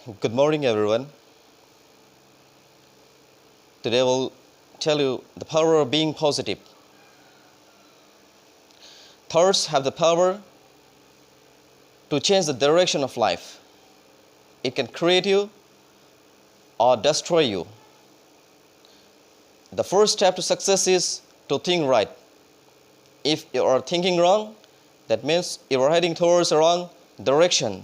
Good morning, everyone. Today I will tell you the power of being positive. Thoughts have the power to change the direction of life. It can create you or destroy you. The first step to success is to think right. If you are thinking wrong, that means you are heading towards the wrong direction.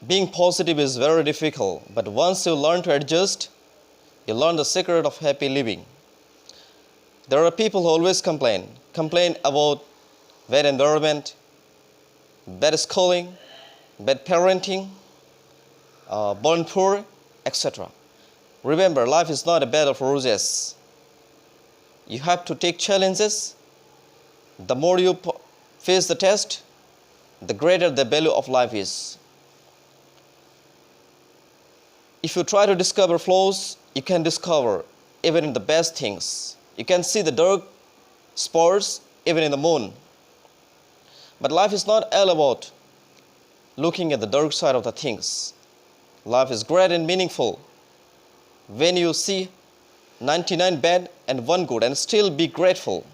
Being positive is very difficult, but once you learn to adjust, you learn the secret of happy living. There are people who always complain about bad environment, bad schooling, bad parenting, born poor, etc. Remember, life is not a bed of roses. You have to take challenges. The more you face the test, the greater the value of life is. If you try to discover flaws, you can discover even in the best things. You can see the dark spots even in the moon. But life is not all about looking at the dark side of the things. Life is great and meaningful when you see 99 bad and 1 good and still be grateful.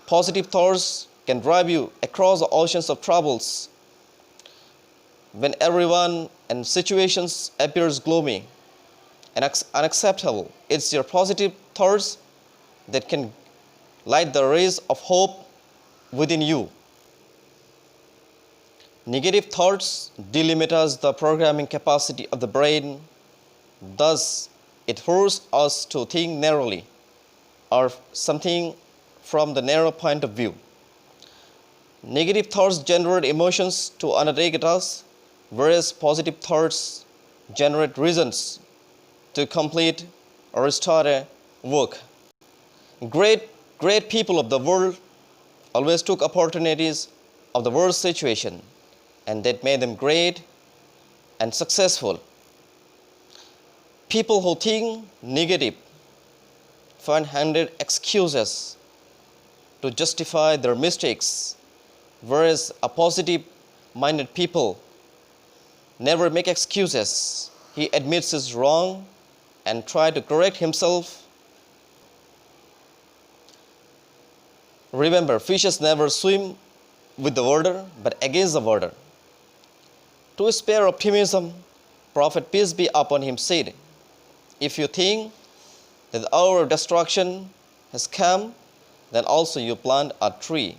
Positive thoughts can drive you across the oceans of troubles. When everyone and situations appears gloomy and unacceptable, it's your positive thoughts that can light the rays of hope within you. Negative thoughts delimit the programming capacity of the brain. Thus, it forces us to think narrowly or something from the narrow point of view. Negative thoughts generate emotions to undertake a task, whereas positive thoughts generate reasons to complete or start a work. Great people of the world always took opportunities of the worst situation, and that made them great and successful. People who think negative find 100 excuses to justify their mistakes, whereas a positive-minded people never make excuses. He admits his wrong and tries to correct himself. Remember, fishes never swim with the water, but against the water. To spare optimism, Prophet peace be upon him said, "If you think that the hour of destruction has come, then also you plant a tree."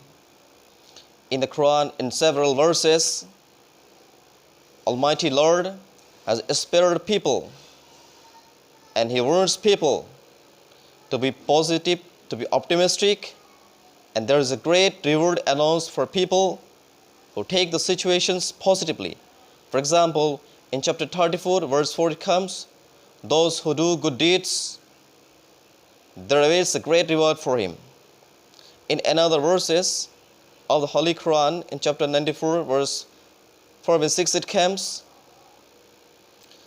In the Quran, in several verses, Almighty Lord has spared people, and He warns people to be positive, to be optimistic, and there is a great reward announced for people who take the situations positively. For example, in chapter 34, verse 4 it comes, "Those who do good deeds, there awaits a great reward for him." In another verses of the Holy Quran, in chapter 94, verse 4 and 6, it comes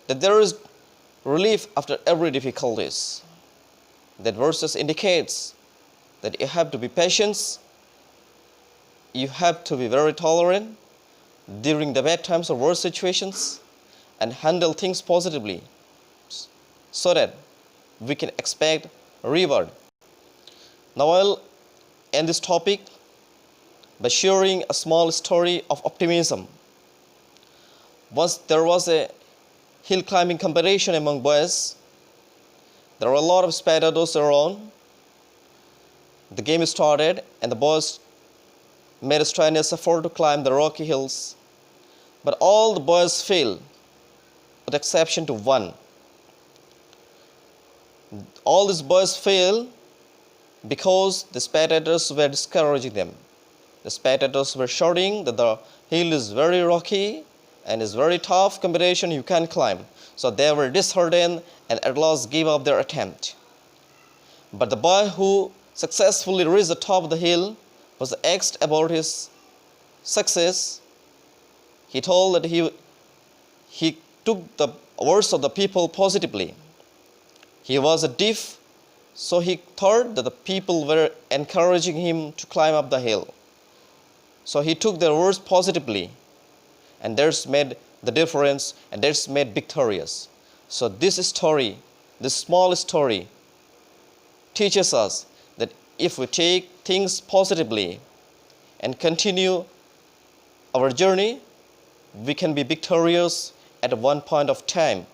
that there is relief after every difficulties. That verses indicates that you have to be patient, you have to be very tolerant during the bad times or worst situations, and handle things positively so that we can expect a reward. Now I'll end this topic by sharing a small story of optimism. Once there was a hill climbing competition among boys. There were a lot of spectators around. The game started and the boys made a strenuous effort to climb the rocky hills. But all the boys failed, with exception to one. All these boys failed because the spectators were discouraging them. The spectators were shouting that the hill is very rocky and is very tough competition, you can't climb. So they were disheartened and at last gave up their attempt. But the boy who successfully reached the top of the hill was asked about his success. He told that he took the words of the people positively. He was a deaf, so he thought that the people were encouraging him to climb up the hill. So he took their words positively. and that's made the difference, and that's made victorious. So this story, this small story, teaches us that if we take things positively and continue our journey, we can be victorious at one point of time.